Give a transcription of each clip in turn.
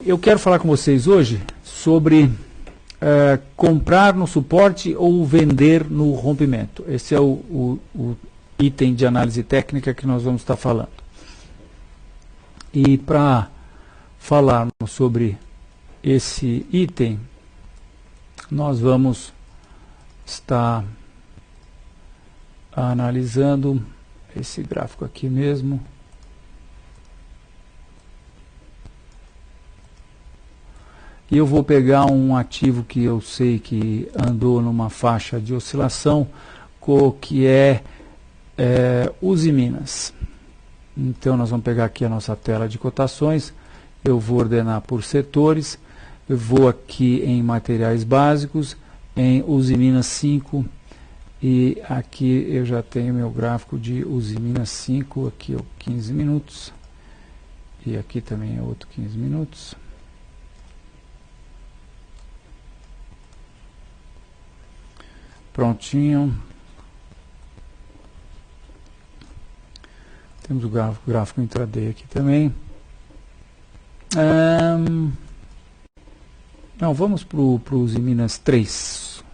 eu quero falar com vocês hoje sobre comprar no suporte ou vender no rompimento. Esse é o item de análise técnica que nós vamos estar falando. E para falarmos sobre esse item, nós vamos estar analisando esse gráfico aqui mesmo. E eu vou pegar um ativo que eu sei que andou numa faixa de oscilação, que é Usiminas. Então nós vamos pegar aqui a nossa tela de cotações, eu vou ordenar por setores, eu vou aqui em materiais básicos, em Usiminas 5, e aqui eu já tenho meu gráfico de Usiminas 5, aqui é o 15 minutos, e aqui também é outro 15 minutos. Prontinho. Temos o gráfico intraday aqui também. Não, vamos para o Usiminas 3.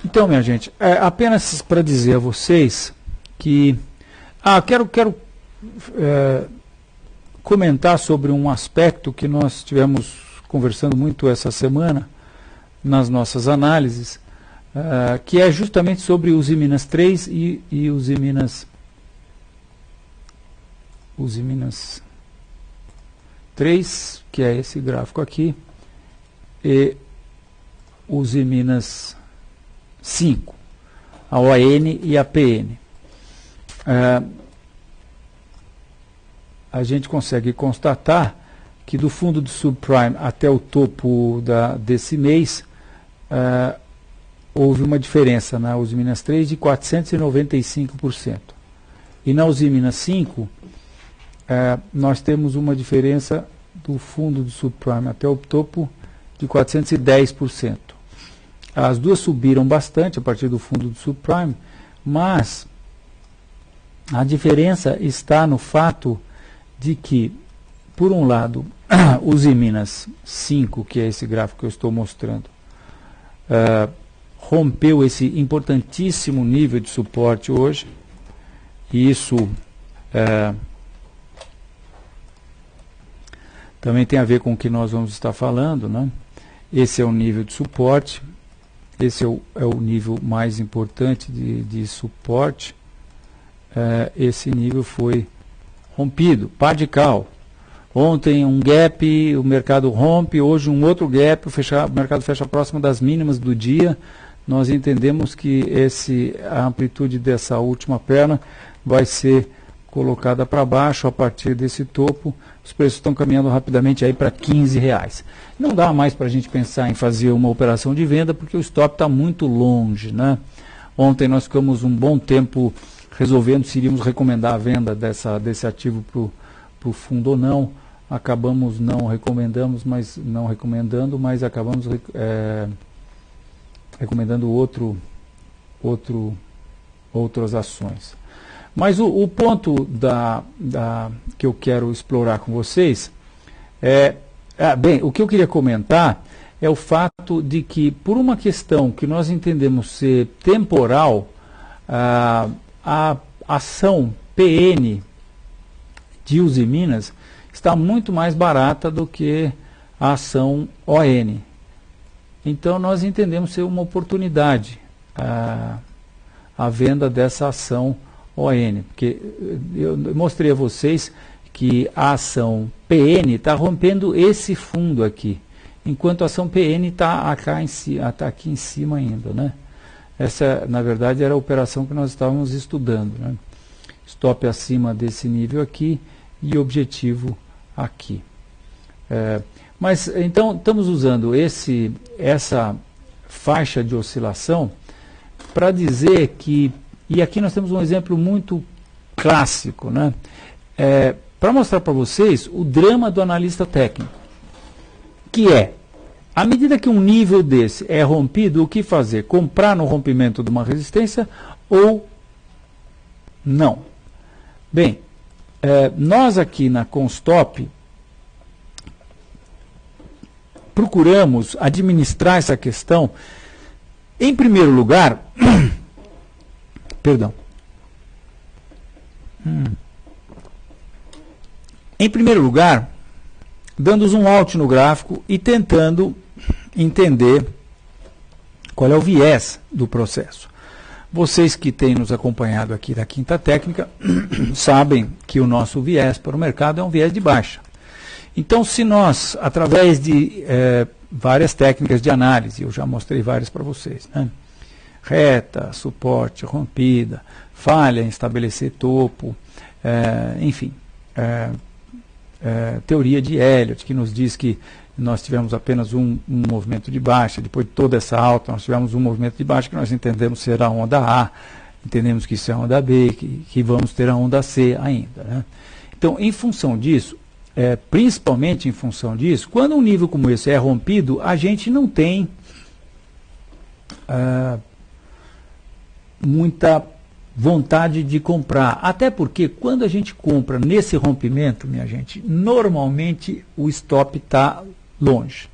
Então, minha gente, apenas para dizer a vocês que... quero comentar sobre um aspecto que nós tivemos conversando muito essa semana nas nossas análises, que é justamente sobre Usiminas 3 e Usiminas 3, que é esse gráfico aqui, e Usiminas 5, a ON e a PN. A gente consegue constatar que do fundo do subprime até o topo desse mês, houve uma diferença na Usiminas 3 de 495%. E na Usiminas 5, nós temos uma diferença do fundo do subprime até o topo de 410%. As duas subiram bastante a partir do fundo do subprime, mas a diferença está no fato de que, por um lado, Usiminas 5, que é esse gráfico que eu estou mostrando, rompeu esse importantíssimo nível de suporte hoje, e isso também tem a ver com o que nós vamos estar falando, né? Esse é o nível de suporte, esse é o nível mais importante de suporte. Esse nível foi rompido, par de cal. Ontem um gap, o mercado rompe, hoje um outro gap, o mercado fecha próximo das mínimas do dia. Nós entendemos que a amplitude dessa última perna vai ser colocada para baixo a partir desse topo. Os preços estão caminhando rapidamente aí para R$15. Não dá mais para a gente pensar em fazer uma operação de venda, porque o stop está muito longe, né? Ontem nós ficamos um bom tempo resolvendo se iríamos recomendar a venda desse ativo para o fundo ou não. Acabamos não recomendando, mas acabamos recomendando outras ações. Mas o ponto que eu quero explorar com vocês bem, o que eu queria comentar é o fato de que, por uma questão que nós entendemos ser temporal, a ação PN de Usiminas está muito mais barata do que a ação ON. Então nós entendemos ser uma oportunidade a venda dessa ação ON, porque eu mostrei a vocês que a ação PN está rompendo esse fundo aqui, enquanto a ação PN está aqui em cima ainda, né? Essa, na verdade, era a operação que nós estávamos estudando, né? Stop acima desse nível aqui e objetivo aqui. Mas então estamos usando essa faixa de oscilação para dizer que, e aqui nós temos um exemplo muito clássico, né? Para mostrar para vocês o drama do analista técnico, que é, à medida que um nível desse é rompido, o que fazer? Comprar no rompimento de uma resistência ou não? Bem, nós aqui na Constop procuramos administrar essa questão, em primeiro lugar, perdão, em primeiro lugar, dando um alt no gráfico e tentando entender qual é o viés do processo. Vocês que têm nos acompanhado aqui da Quinta Técnica sabem que o nosso viés para o mercado é um viés de baixa. Então, se nós, através de várias técnicas de análise, eu já mostrei várias para vocês, né? Reta, suporte, rompida, falha em estabelecer topo, enfim, teoria de Elliott, que nos diz que nós tivemos apenas um movimento de baixa, depois de toda essa alta, nós tivemos um movimento de baixa que nós entendemos ser a onda A, entendemos que isso é a onda B, que vamos ter a onda C ainda, né? Então, em função disso, principalmente em função disso, quando um nível como esse é rompido, a gente não tem muita vontade de comprar, até porque quando a gente compra nesse rompimento, minha gente, normalmente o stop está longe.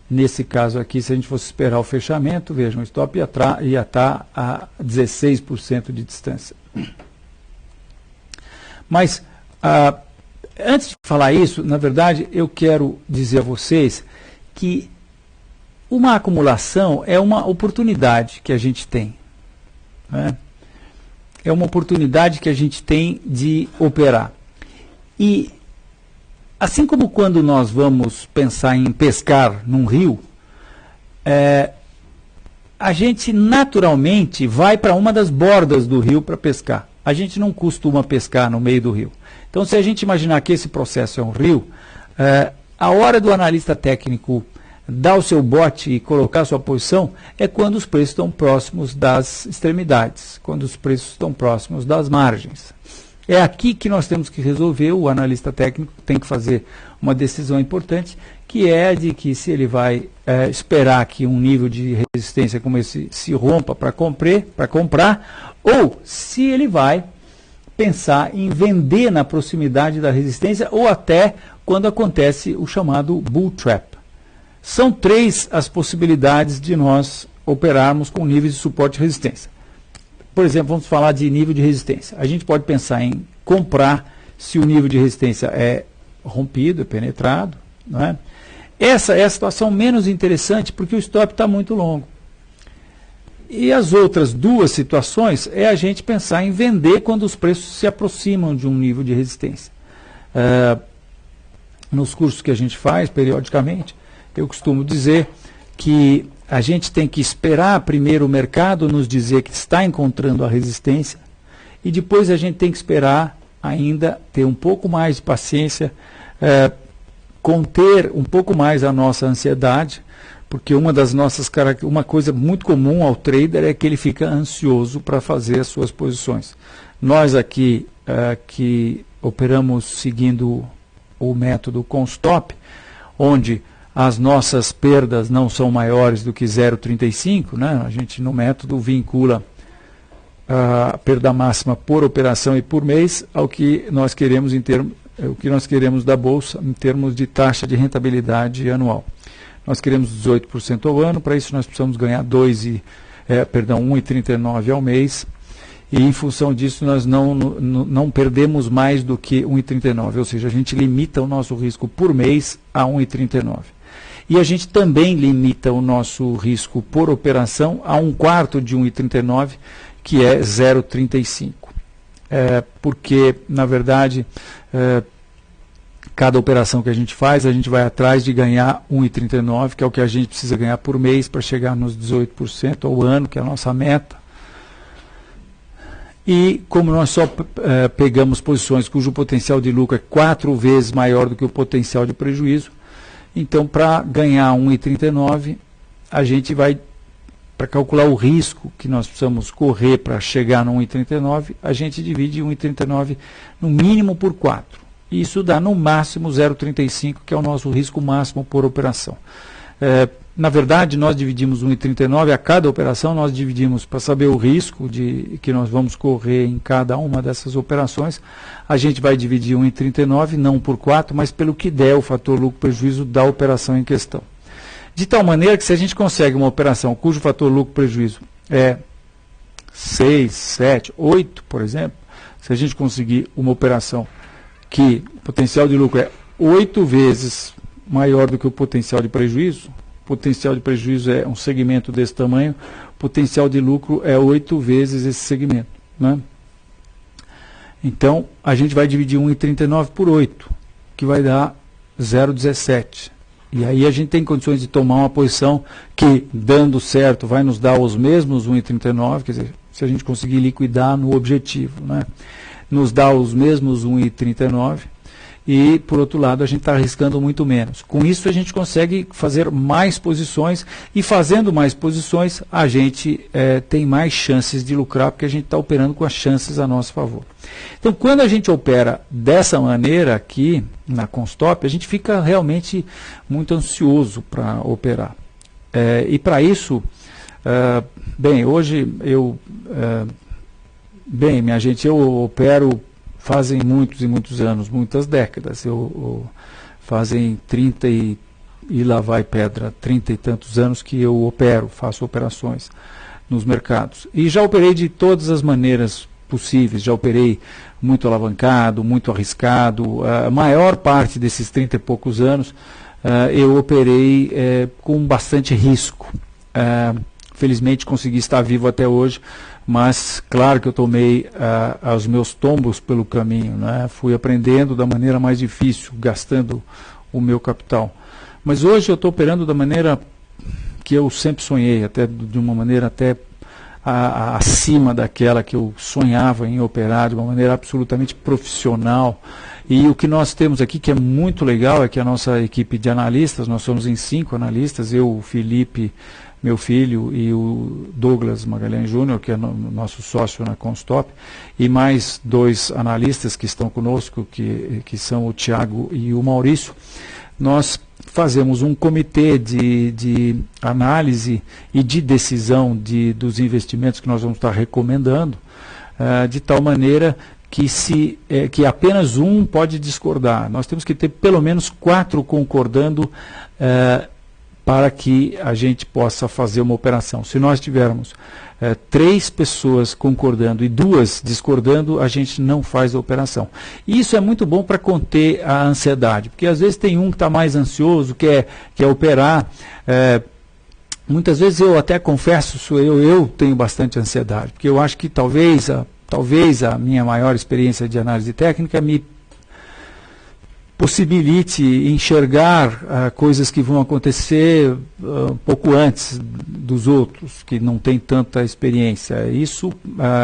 Nesse caso aqui, se a gente fosse esperar o fechamento, vejam, o stop ia estar a 16% de distância. Mas, antes de falar isso, na verdade, eu quero dizer a vocês que uma acumulação é uma oportunidade que a gente tem, né? É uma oportunidade que a gente tem de operar. E, assim como quando nós vamos pensar em pescar num rio, a gente naturalmente vai para uma das bordas do rio para pescar. A gente não costuma pescar no meio do rio. Então, se a gente imaginar que esse processo é um rio, a hora do analista técnico dar o seu bote e colocar a sua posição é quando os preços estão próximos das extremidades, quando os preços estão próximos das margens. É aqui que nós temos que resolver, o analista técnico tem que fazer uma decisão importante, que é de que se ele vai esperar que um nível de resistência como esse se rompa para comprar, ou se ele vai pensar em vender na proximidade da resistência, ou até quando acontece o chamado bull trap. São 3 as possibilidades de nós operarmos com níveis de suporte e resistência. Por exemplo, vamos falar de nível de resistência. A gente pode pensar em comprar se o nível de resistência é rompido, é penetrado, não é? Essa é a situação menos interessante porque o stop está muito longo. E as outras 2 situações é a gente pensar em vender quando os preços se aproximam de um nível de resistência. Nos cursos que a gente faz periodicamente, eu costumo dizer que a gente tem que esperar primeiro o mercado nos dizer que está encontrando a resistência e depois a gente tem que esperar ainda ter um pouco mais de paciência, conter um pouco mais a nossa ansiedade, porque uma coisa muito comum ao trader é que ele fica ansioso para fazer as suas posições. Nós aqui que operamos seguindo o método Constop, onde as nossas perdas não são maiores do que 0,35, né? A gente no método vincula a perda máxima por operação e por mês ao que nós queremos o que nós queremos da bolsa em termos de taxa de rentabilidade anual. Nós queremos 18% ao ano, para isso nós precisamos ganhar 1,39 ao mês, e em função disso nós não perdemos mais do que 1,39, ou seja, a gente limita o nosso risco por mês a 1,39. E a gente também limita o nosso risco por operação a 1/4 de 1,39, que é 0,35. Porque, na verdade, cada operação que a gente faz, a gente vai atrás de ganhar 1,39, que é o que a gente precisa ganhar por mês para chegar nos 18% ao ano, que é a nossa meta. E como nós só pegamos posições cujo potencial de lucro é 4 vezes maior do que o potencial de prejuízo, então para ganhar 1,39, a gente vai, para calcular o risco que nós precisamos correr para chegar no 1,39, a gente divide 1,39 no mínimo por 4. Isso dá no máximo 0,35, que é o nosso risco máximo por operação. na verdade, nós dividimos 1,39, a cada operação nós dividimos, para saber o risco que nós vamos correr em cada uma dessas operações, a gente vai dividir 1,39, não por 4, mas pelo que der o fator lucro-prejuízo da operação em questão. De tal maneira que se a gente consegue uma operação cujo fator lucro-prejuízo é 6, 7, 8, por exemplo, se a gente conseguir uma operação que o potencial de lucro é 8 vezes maior do que o potencial de prejuízo, o potencial de prejuízo é um segmento desse tamanho, o potencial de lucro é 8 vezes esse segmento, né? Então, a gente vai dividir 1,39 por 8, que vai dar 0,17. E aí a gente tem condições de tomar uma posição que, dando certo, vai nos dar os mesmos 1,39, quer dizer, se a gente conseguir liquidar no objetivo, né? Nos dá os mesmos 1,39 e, por outro lado, a gente está arriscando muito menos. Com isso, a gente consegue fazer mais posições e, fazendo mais posições, a gente tem mais chances de lucrar, porque a gente está operando com as chances a nosso favor. Então, quando a gente opera dessa maneira aqui, na Constop, a gente fica realmente muito ansioso para operar. E para isso, bem, hoje bem, minha gente, eu opero fazem muitos e muitos anos, muitas décadas. Fazem 30 e lá vai pedra, 30 e tantos anos que eu opero, faço operações nos mercados. E já operei de todas as maneiras possíveis, já operei muito alavancado, muito arriscado. A maior parte desses 30 e poucos anos eu operei com bastante risco. Felizmente consegui estar vivo até hoje, mas claro que eu tomei os meus tombos pelo caminho, né? Fui aprendendo da maneira mais difícil, gastando o meu capital. Mas hoje eu estou operando da maneira que eu sempre sonhei, até de uma maneira até acima daquela que eu sonhava em operar, de uma maneira absolutamente profissional. E o que nós temos aqui, que é muito legal, é que a nossa equipe de analistas, nós somos em 5 analistas, eu, o Felipe, meu filho, e o Douglas Magalhães Júnior, que é nosso sócio na Constop, e mais 2 analistas que estão conosco, que são o Tiago e o Maurício. Nós fazemos um comitê de análise e de decisão dos investimentos que nós vamos estar recomendando, de tal maneira que apenas um pode discordar. Nós temos que ter pelo menos 4 concordando para que a gente possa fazer uma operação. Se nós tivermos 3 pessoas concordando e 2 discordando, a gente não faz a operação. E isso é muito bom para conter a ansiedade, porque às vezes tem um que está mais ansioso, quer operar. Muitas vezes eu até confesso, eu tenho bastante ansiedade, porque eu acho que talvez a minha maior experiência de análise técnica me possibilite enxergar coisas que vão acontecer um pouco antes dos outros, que não têm tanta experiência. Isso,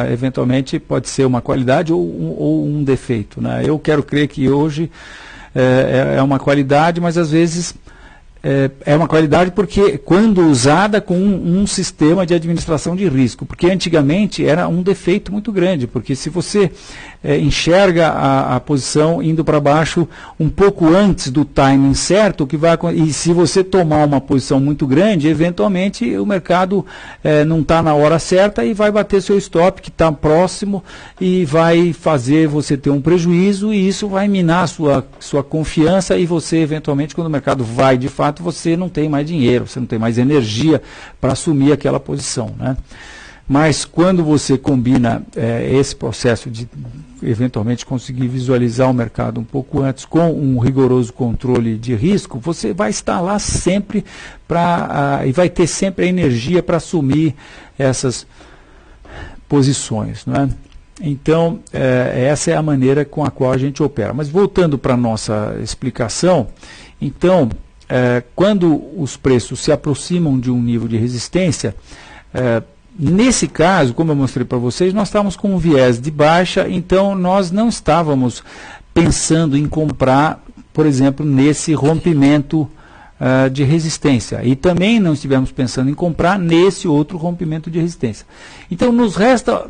eventualmente, pode ser uma qualidade ou um defeito, né? Eu quero crer que hoje é uma qualidade, mas às vezes é uma qualidade porque quando usada com um sistema de administração de risco, porque antigamente era um defeito muito grande, porque se você enxerga a posição indo para baixo um pouco antes do timing certo, e se você tomar uma posição muito grande, eventualmente o mercado não está na hora certa e vai bater seu stop que está próximo e vai fazer você ter um prejuízo, e isso vai minar sua confiança, e você eventualmente, quando o mercado vai de fato, você não tem mais dinheiro, você não tem mais energia para assumir aquela posição, né? Mas quando você combina esse processo de eventualmente conseguir visualizar o mercado um pouco antes com um rigoroso controle de risco, você vai estar lá sempre e vai ter sempre a energia para assumir essas posições, não é? Então, essa é a maneira com a qual a gente opera. Mas voltando para a nossa explicação, então, quando os preços se aproximam de um nível de resistência, nesse caso, como eu mostrei para vocês, nós estávamos com um viés de baixa, então nós não estávamos pensando em comprar, por exemplo, nesse rompimento de resistência. E também não estivemos pensando em comprar nesse outro rompimento de resistência. Então, nos resta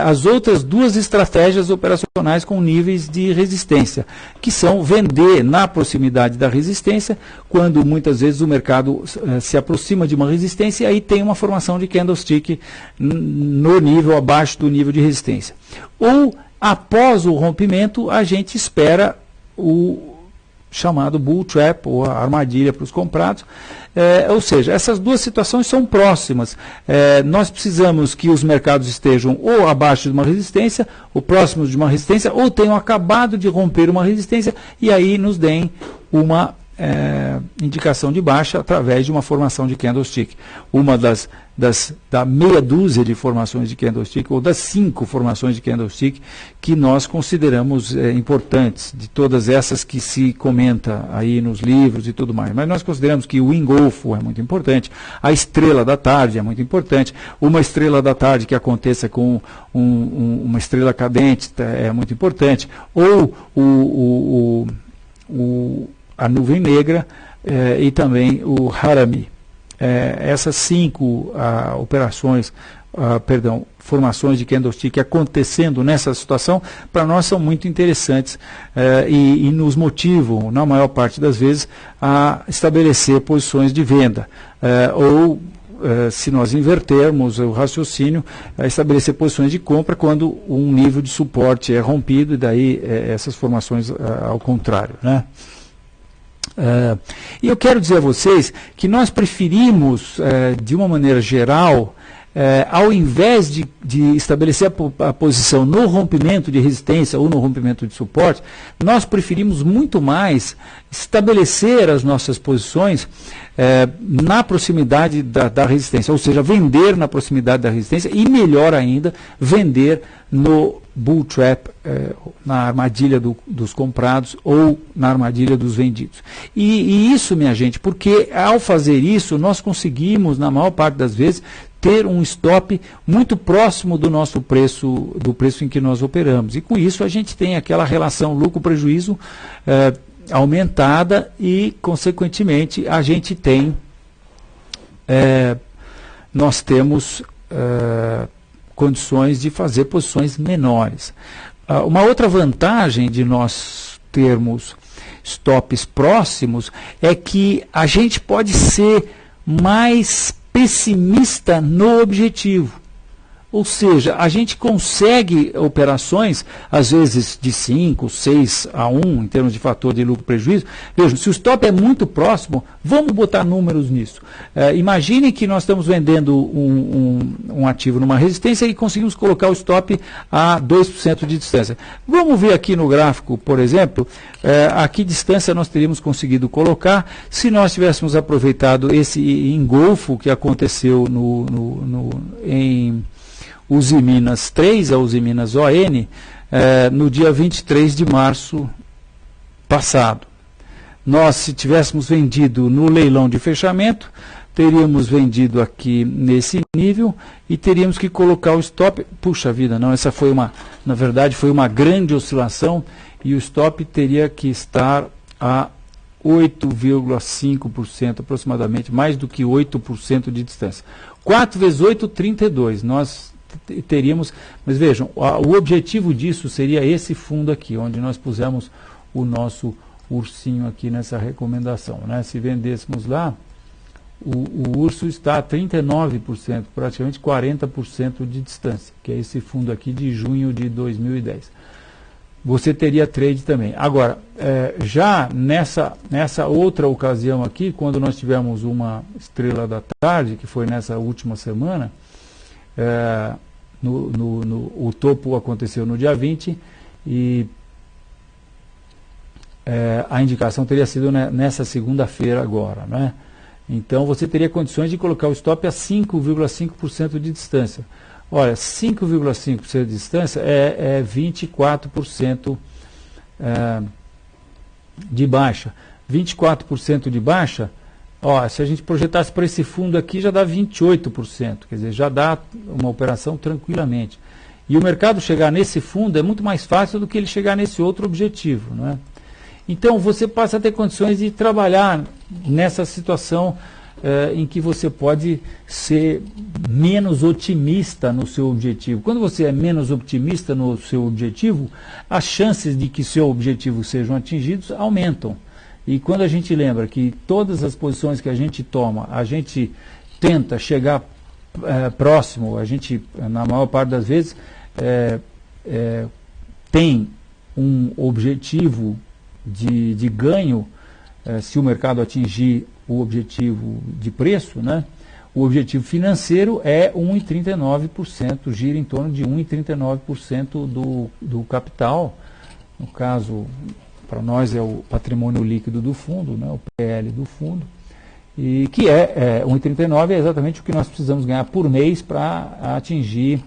as outras duas estratégias operacionais com níveis de resistência, que são vender na proximidade da resistência, quando muitas vezes o mercado se aproxima de uma resistência e aí tem uma formação de candlestick no nível abaixo do nível de resistência. Ou, após o rompimento, a gente espera o chamado bull trap, ou a armadilha para os comprados. Ou seja, essas duas situações são próximas. Nós precisamos que os mercados estejam ou abaixo de uma resistência, ou próximos de uma resistência, ou tenham acabado de romper uma resistência, e aí nos deem uma indicação de baixa através de uma formação de candlestick. Uma da meia dúzia de formações de candlestick, ou das 5 formações de candlestick que nós consideramos importantes, de todas essas que se comenta aí nos livros e tudo mais. Mas nós consideramos que o engolfo é muito importante, a estrela da tarde é muito importante, uma estrela da tarde que aconteça com uma estrela cadente é muito importante, ou a nuvem negra e também o harami. Essas 5 formações de candlestick acontecendo nessa situação, para nós são muito interessantes e nos motivam, na maior parte das vezes, a estabelecer posições de venda. Se nós invertermos o raciocínio, estabelecer posições de compra quando um nível de suporte é rompido, e daí essas formações ao contrário, né? E eu quero dizer a vocês que nós preferimos, de uma maneira geral, ao invés de estabelecer a posição no rompimento de resistência ou no rompimento de suporte, nós preferimos muito mais estabelecer as nossas posições na proximidade da resistência, ou seja, vender na proximidade da resistência e, melhor ainda, vender no bull trap, na armadilha dos comprados ou na armadilha dos vendidos. E isso, minha gente, porque ao fazer isso, nós conseguimos, na maior parte das vezes, ter um stop muito próximo do nosso preço, do preço em que nós operamos. E com isso a gente tem aquela relação lucro-prejuízo aumentada e, consequentemente, a gente tem, nós temos condições de fazer posições menores. Uma outra vantagem de nós termos stops próximos é que a gente pode ser mais pessimista no objetivo. Ou seja, a gente consegue operações, às vezes de 5, 6 a 1, em termos de fator de lucro-prejuízo. Vejam, se o stop é muito próximo, vamos botar números nisso. Imagine que nós estamos vendendo um ativo numa resistência e conseguimos colocar o stop a 2% de distância. Vamos ver aqui no gráfico, por exemplo, a que distância nós teríamos conseguido colocar se nós tivéssemos aproveitado esse engolfo que aconteceu em Usiminas 3, a Usiminas ON, no dia 23 de março passado. Nós, se tivéssemos vendido no leilão de fechamento, teríamos vendido aqui nesse nível e teríamos que colocar o stop. Puxa vida, não, essa foi na verdade foi uma grande oscilação e o stop teria que estar a 8,5% aproximadamente, mais do que 8% de distância. 4 vezes 8, 32. Nós teríamos, mas vejam, o objetivo disso seria esse fundo aqui, onde nós pusemos o nosso ursinho aqui nessa recomendação, né? Se vendêssemos lá, o urso está a 39%, praticamente 40% de distância, que é esse fundo aqui de junho de 2010. Você teria trade também. Agora, já nessa outra ocasião aqui, quando nós tivemos uma estrela da tarde, que foi nessa última semana, o topo aconteceu no dia 20 e a indicação teria sido nessa segunda-feira agora, né? Então você teria condições de colocar o stop a 5,5% de distância. Olha, 5,5% de distância é 24% de baixa. 24% de baixa, se a gente projetasse para esse fundo aqui, já dá 28%, quer dizer, já dá uma operação tranquilamente. E o mercado chegar nesse fundo é muito mais fácil do que ele chegar nesse outro objetivo, não é? Então você passa a ter condições de trabalhar nessa situação em que você pode ser menos otimista no seu objetivo. Quando você é menos otimista no seu objetivo, as chances de que seu objetivo sejam atingidos aumentam. E quando a gente lembra que todas as posições que a gente toma, a gente tenta chegar próximo, a gente, na maior parte das vezes, tem um objetivo de ganho, se o mercado atingir o objetivo de preço, né? O objetivo financeiro é 1,39%, gira em torno de 1,39% do capital. No caso, para nós é o patrimônio líquido do fundo, né? O PL do fundo, e que 1,39 é exatamente o que nós precisamos ganhar por mês para atingir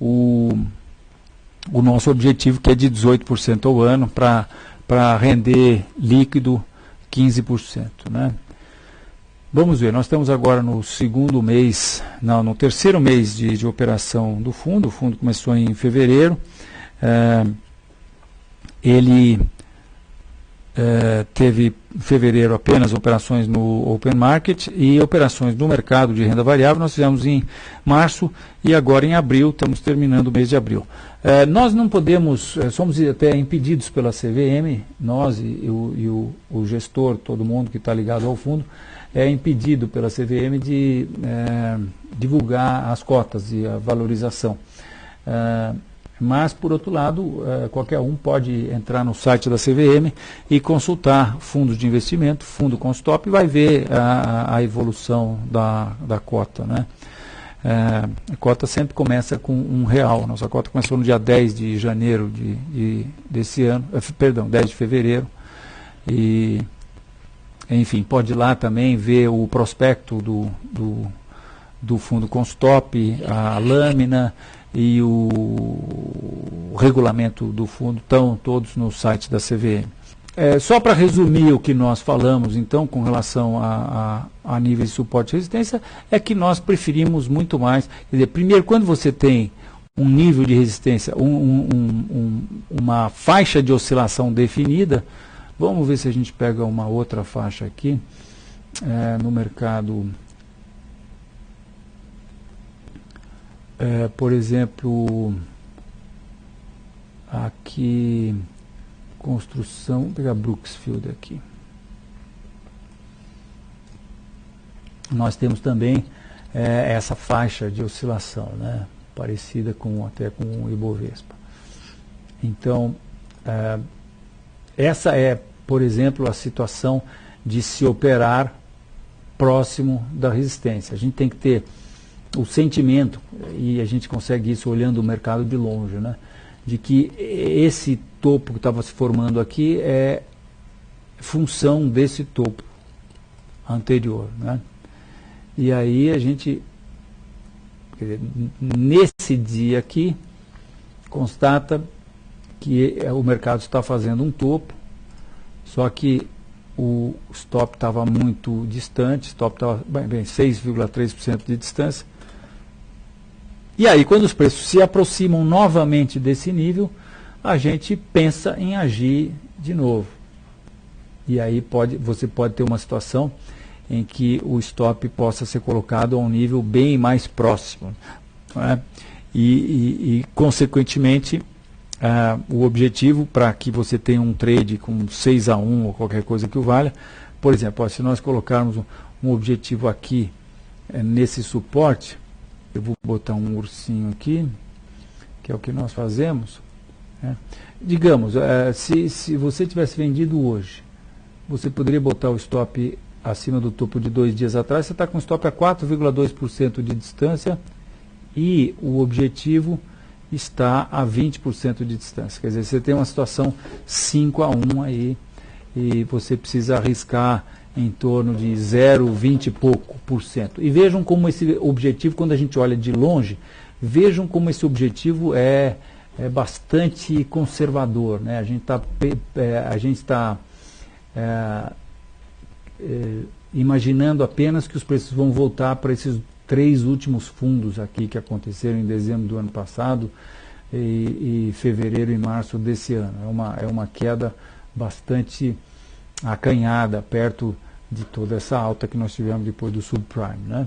o nosso objetivo, que é de 18% ao ano, para render líquido 15%, né? Vamos ver, nós estamos agora no segundo mês, não, no terceiro mês de operação do fundo. O fundo começou em fevereiro. Ele teve em fevereiro apenas operações no open market e operações no mercado de renda variável nós fizemos em março e agora em abril, estamos terminando o mês de abril. Nós não podemos, somos até impedidos pela CVM, nós e o gestor, todo mundo que está ligado ao fundo, é impedido pela CVM de divulgar as cotas e a valorização. Mas, por outro lado, qualquer um pode entrar no site da CVM e consultar fundos de investimento, fundo com stop, e vai ver a evolução da cota, né? A cota sempre começa com R$1. Nossa cota começou no dia 10 de janeiro desse ano, 10 de fevereiro. E, enfim, pode ir lá também ver o prospecto do fundo com stop, a lâmina e o regulamento do fundo, estão todos no site da CVM. Só para resumir o que nós falamos, então, com relação a níveis de suporte e resistência, é que nós preferimos muito mais. Quer dizer, primeiro, quando você tem um nível de resistência, uma faixa de oscilação definida, vamos ver se a gente pega uma outra faixa aqui, no mercado. Por exemplo, aqui, construção, vou pegar Brooksfield aqui. Nós temos também essa faixa de oscilação, né, parecida até com o Ibovespa. Então, essa é, por exemplo, a situação de se operar próximo da resistência. A gente tem que ter o sentimento, e a gente consegue isso olhando o mercado de longe, né, de que esse topo que estava se formando aqui é função desse topo anterior, né? E aí a gente, quer dizer, nesse dia aqui, constata que o mercado está fazendo um topo, só que o stop estava muito distante, o stop estava 6,3% de distância. E aí, quando os preços se aproximam novamente desse nível, a gente pensa em agir de novo. E aí você pode ter uma situação em que o stop possa ser colocado a um nível bem mais próximo, não é? E consequentemente, o objetivo para que você tenha um trade com 6-1 ou qualquer coisa que o valha, por exemplo, se nós colocarmos um objetivo aqui nesse suporte, eu vou botar um ursinho aqui, que é o que nós fazemos, né? Digamos, se você tivesse vendido hoje, você poderia botar o stop acima do topo de 2 dias atrás, você está com stop a 4,2% de distância e o objetivo está a 20% de distância. Quer dizer, você tem uma situação 5-1 aí e você precisa arriscar em torno de 0,20 e pouco por cento. E vejam como esse objetivo, quando a gente olha de longe, vejam como esse objetivo é bastante conservador, né? A gente está imaginando apenas que os preços vão voltar para esses 3 últimos fundos aqui que aconteceram em dezembro do ano passado e fevereiro e março desse ano. É uma queda bastante acanhada, perto de toda essa alta que nós tivemos depois do subprime, né?